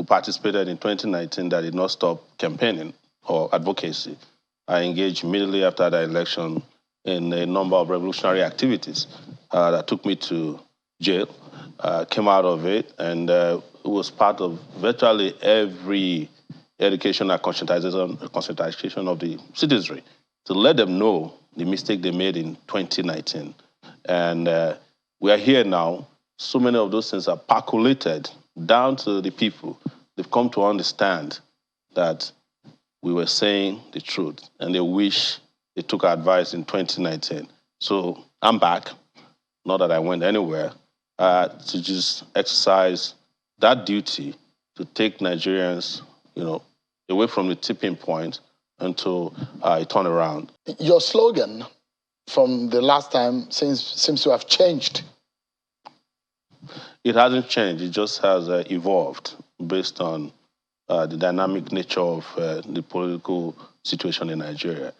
participated in 2019 that did not stop campaigning or advocacy. I engaged immediately after the election in a number of revolutionary activities that took me to jail, came out of it, and it was part of virtually every education and conscientization of the citizenry to let them know the mistake they made in 2019. And we are here now. So many of those things are percolated down to the people. They've come to understand that we were saying the truth, and they wish they took our advice in 2019. So I'm back, not that I went anywhere, to just exercise that duty to take Nigerians, away from the tipping point until a turnaround. Your slogan from the last time seems to have changed. It hasn't changed. It just has evolved based on the dynamic nature of the political situation in Nigeria.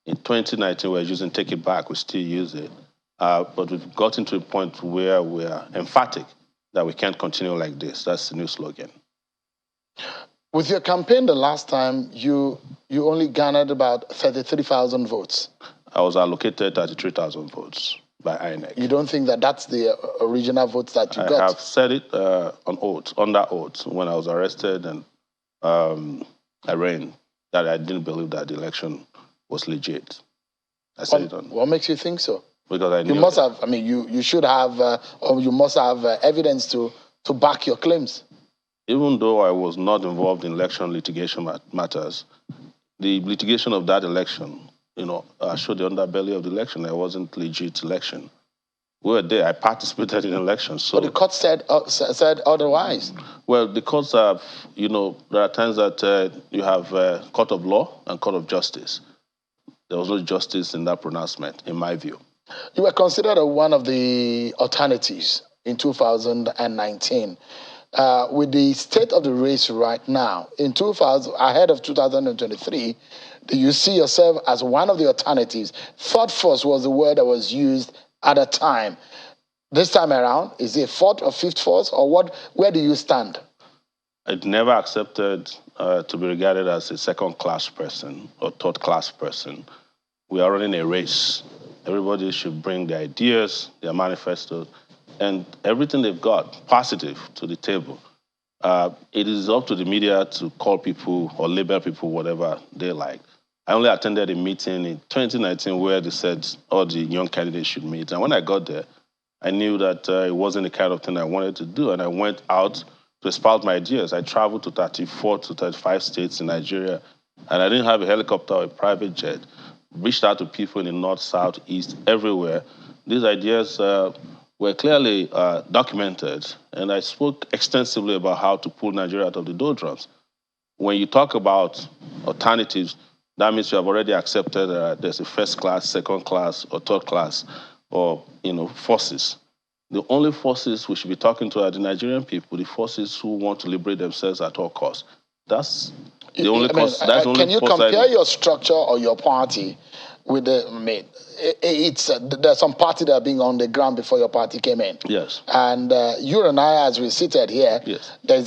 In 2019, we were using Take It Back. We still use it. But we've gotten to a point where we are emphatic that we can't continue like this. That's the new slogan. With your campaign the last time, you only garnered about 33,000 votes. I was allocated 33,000 votes by INEC. You don't think that that's the original votes that you got? I have said it on oath, under oath, when I was arrested and arraigned, that I didn't believe that the election was legit. I said it on. What makes you think so? Because I knew you must have. I mean, you should have, or you must have evidence to back your claims. Even though I was not involved in election litigation matters, the litigation of that election, showed the underbelly of the election. It wasn't legit election. We were there. I participated in elections. So, but the court said otherwise. Well, the courts have, there are times that you have court of law and court of justice. There was no justice in that pronouncement, in my view. You were considered one of the alternatives in 2019. With the state of the race right now, ahead of 2023, do you see yourself as one of the alternatives? Third force was the word that was used at the time. This time around, is it fourth or fifth force, or what? Where do you stand? I'd never accepted to be regarded as a second-class person or third-class person. We are running a race. Everybody should bring their ideas, their manifestos, and everything they've got positive to the table. It is up to the media to call people or label people whatever they like. I only attended a meeting in 2019 where they said all the young candidates should meet. And when I got there, I knew that it wasn't the kind of thing I wanted to do. And I went out to espouse my ideas. I traveled to 34 to 35 states in Nigeria, and I didn't have a helicopter or a private jet. Reached out to people in the north, south, east, everywhere. These ideas were clearly documented, and I spoke extensively about how to pull Nigeria out of the doldrums. When you talk about alternatives, that means you have already accepted there's a first class, second class, or third class, or forces. The only forces we should be talking to are the Nigerian people, the forces who want to liberate themselves at all costs. That's the only cause. Can you compare your structure or your party with the? There's some party that are being on the ground before your party came in. Yes. And you and I, as we seated here, yes, there's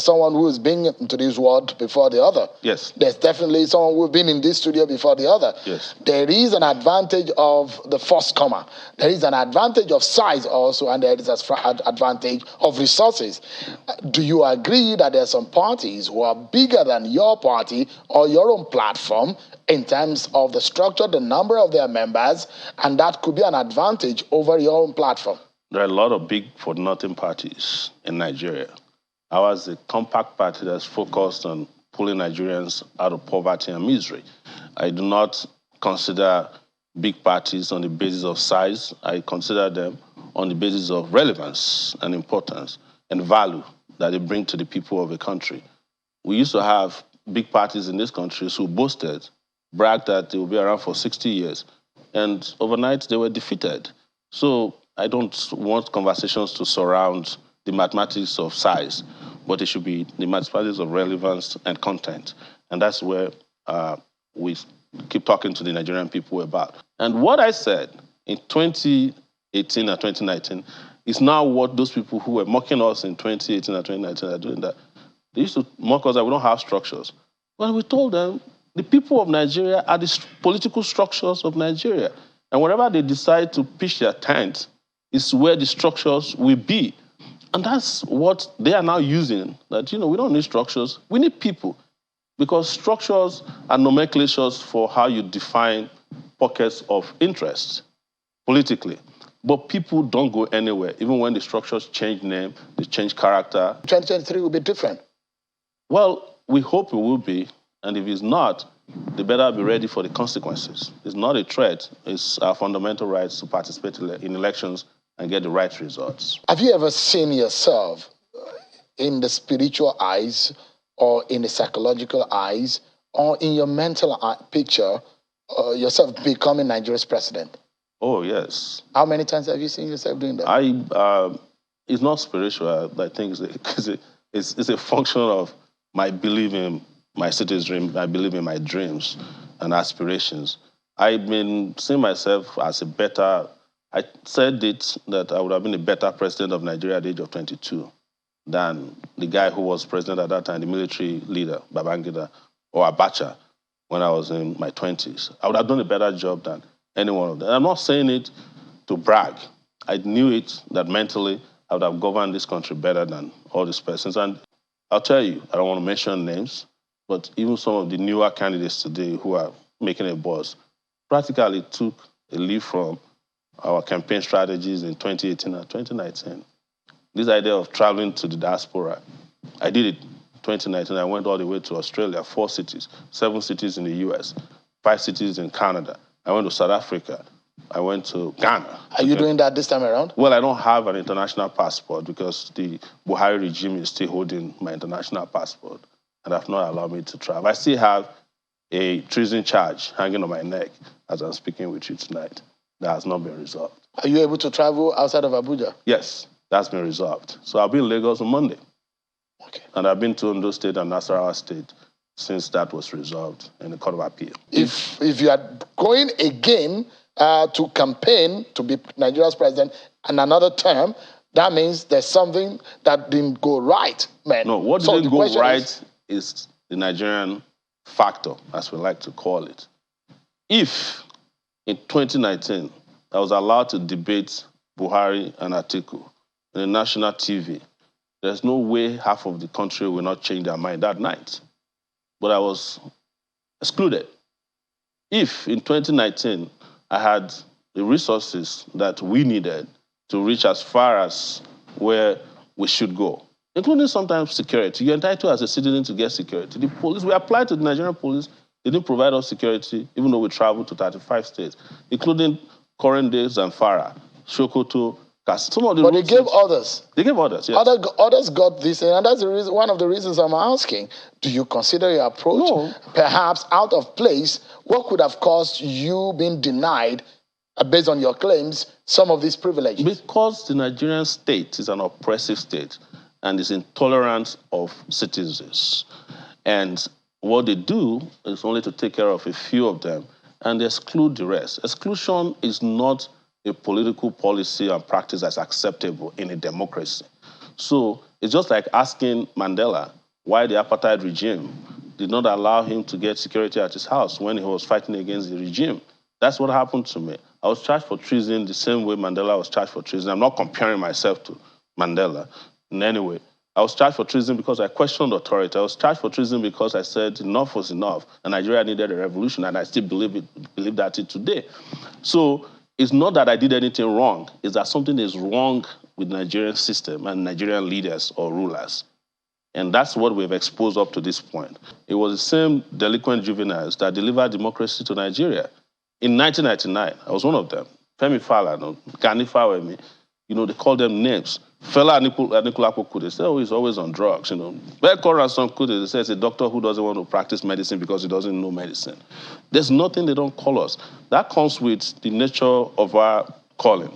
someone who has been into this world before the other. Yes. There's definitely someone who's been in this studio before the other. Yes. There is an advantage of the first comer. There is an advantage of size also, and there is an advantage of resources. Do you agree that there are some parties who are bigger than your party or your own platform in terms of the structure, the number of their members, and that could be an advantage over your own platform? There are a lot of big for-nothing parties in Nigeria. Ours is a compact party that's focused on pulling Nigerians out of poverty and misery. I do not consider big parties on the basis of size. I consider them on the basis of relevance and importance and value that they bring to the people of a country. We used to have big parties in this country who boasted, bragged that they will be around for 60 years. And overnight, they were defeated. So I don't want conversations to surround the mathematics of size, but it should be the mathematics of relevance and content. And that's where we keep talking to the Nigerian people about. And what I said in 2018 and 2019 is now what those people who were mocking us in 2018 and 2019 are doing. That They used to mock us that we don't have structures. Well, we told them the people of Nigeria are the political structures of Nigeria. And wherever they decide to pitch their tent is where the structures will be. And that's what they are now using, that, we don't need structures. We need people. Because structures are nomenclatures for how you define pockets of interest politically. But people don't go anywhere, even when the structures change name, they change character. 2023 will be different. Well, we hope it will be. And if it's not, they better be ready for the consequences. It's not a threat. It's our fundamental rights to participate in elections and get the right results. Have you ever seen yourself in the spiritual eyes or in the psychological eyes or in your mental picture yourself becoming Nigeria's president? Oh, yes. How many times have you seen yourself doing that? It's not spiritual. I think it's a function of my belief in my city's dream. I believe in my dreams and aspirations. I've been seeing myself as I said it that I would have been a better president of Nigeria at the age of 22 than the guy who was president at that time, the military leader, Babangida, or Abacha, when I was in my 20s. I would have done a better job than any one of them. I'm not saying it to brag. I knew it that mentally I would have governed this country better than all these persons. And I'll tell you, I don't want to mention names, but even some of the newer candidates today who are making a buzz practically took a leaf from our campaign strategies in 2018 and 2019. This idea of traveling to the diaspora, I did it in 2019. I went all the way to Australia, 4 cities, 7 cities in the US, 5 cities in Canada. I went to South Africa. I went to Ghana. Are you doing that this time around? Well, I don't have an international passport because the Buhari regime is still holding my international passport and have not allowed me to travel. I still have a treason charge hanging on my neck as I'm speaking with you tonight. That has not been resolved. Are you able to travel outside of Abuja? Yes, that's been resolved. So I'll be in Lagos on Monday. Okay. And I've been to Ondo State and Nasarawa State since that was resolved in the Court of Appeal. If you are going again to campaign to be Nigeria's president and another term, that means there's something that didn't go right, man. No, what didn't go right is the Nigerian factor, as we like to call it. If in 2019 I was allowed to debate Buhari and Atiku on the national TV, there's no way half of the country will not change their mind that night. But I was excluded. If in 2019 I had the resources that we needed to reach as far as where we should go, including sometimes security, you're entitled as a citizen to get security. The police, we applied to the Nigerian police, they didn't provide us security, even though we traveled to 35 states, including Korende, Zamfara, Sokoto, some of the But they gave others. They gave others, yes. Others got this, and that's the reason, one of the reasons I'm asking. Do you consider your approach perhaps out of place? What could have caused you being denied, based on your claims, some of these privileges? Because the Nigerian state is an oppressive state and is intolerant of citizens. And what they do is only to take care of a few of them and they exclude the rest. Exclusion is not a political policy and practice that's acceptable in a democracy. So it's just like asking Mandela why the apartheid regime did not allow him to get security at his house when he was fighting against the regime. That's what happened to me. I was charged for treason the same way Mandela was charged for treason. I'm not comparing myself to Mandela in any way. I was charged for treason because I questioned authority. I was charged for treason because I said enough was enough and Nigeria needed a revolution, and I still believe that today. So it's not that I did anything wrong. It's that something is wrong with the Nigerian system and Nigerian leaders or rulers. And that's what we've exposed up to this point. It was the same delinquent juveniles that delivered democracy to Nigeria. In 1999, I was one of them. Femi Falana, Gani Fawemi, they call them names. Fela Anikulapo Kuti, they say, oh, he's always on drugs, Beko Ransom Kuti, they say it's a doctor who doesn't want to practice medicine because he doesn't know medicine. There's nothing they don't call us. That comes with the nature of our calling.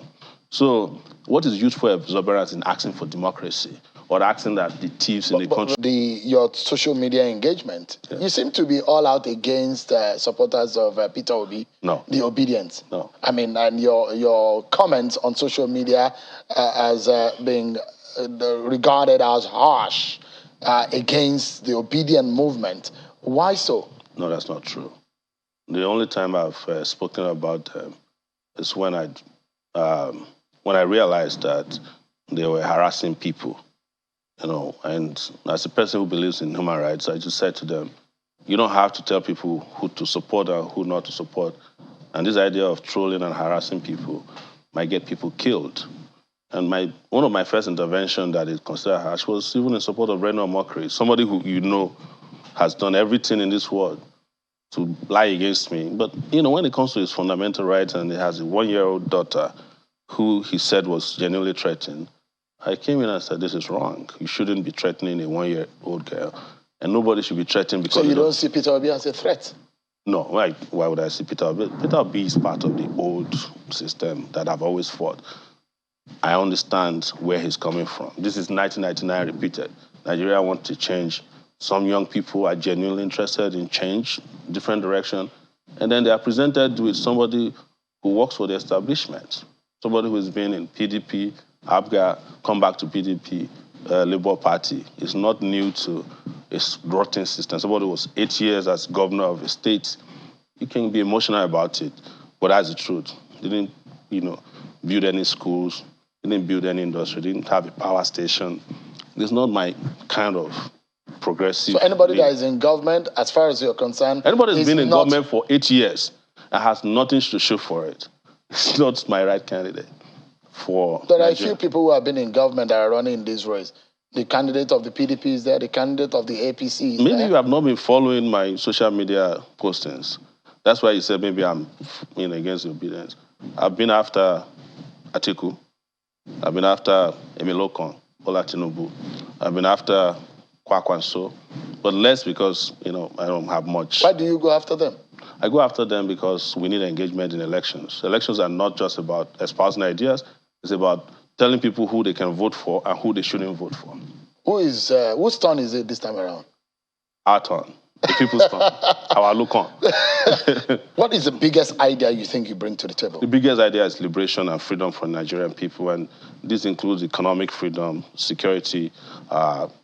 So what is useful exuberance in asking for democracy or asking that the thieves in the country... Your social media engagement, you seem to be all out against supporters of Peter Obi, the Obedience. No. I mean, and your comments on social media as being regarded as harsh against the obedient movement. Why so? No, that's not true. The only time I've spoken about them is when I realized that they were harassing people, and as a person who believes in human rights, I just said to them, you don't have to tell people who to support and who not to support. And this idea of trolling and harassing people might get people killed. And one of my first intervention that is considered harsh was even in support of Reno Mockery, somebody who has done everything in this world to lie against me. But, when it comes to his fundamental rights and he has a 1-year-old daughter who he said was genuinely threatened, I came in and said, this is wrong. You shouldn't be threatening a 1-year-old girl. And nobody should be threatened because... So you don't see Peter Obi as a threat? No, why would I see Peter Obi? Peter Obi is part of the old system that I've always fought. I understand where he's coming from. This is 1999 repeated. Nigeria wants to change. Some young people are genuinely interested in change, different direction, and then they are presented with somebody who works for the establishment, somebody who has been in PDP, ABGA, come back to PDP, Labour Party. It's not new to a rotten system. Somebody who was 8 years as governor of a state. You can be emotional about it, but that's the truth. They didn't, build any schools, didn't build any industry, didn't have a power station. It's not my kind of progressive. So anybody that is in government, as far as you're concerned, anybody who's been in government for 8 years and has nothing to show for it, it's not my right candidate for There are Nigeria. a few people who have been in government that are running in this race. The candidate of the PDP is there, the candidate of the APC is Maybe there. you have not been following my social media postings. That's why you said maybe I'm against the obedience. I've been after Atiku. I've been after Emilokon, Bola Tinubu. I've been after Kwakwanso, but less because, I don't have much. Why do you go after them? I go after them because we need engagement in elections. Elections are not just about espousing ideas. It's about telling people who they can vote for and who they shouldn't vote for. Whose turn is it this time around? Our turn. The people's turn. Our look on. What is the biggest idea you think you bring to the table? The biggest idea is liberation and freedom for Nigerian people, and this includes economic freedom, security,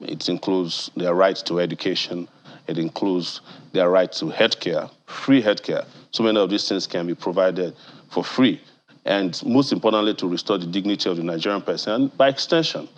it includes their right to education, it includes their right to healthcare, free healthcare. So many of these things can be provided for free, and most importantly, to restore the dignity of the Nigerian person, and by extension,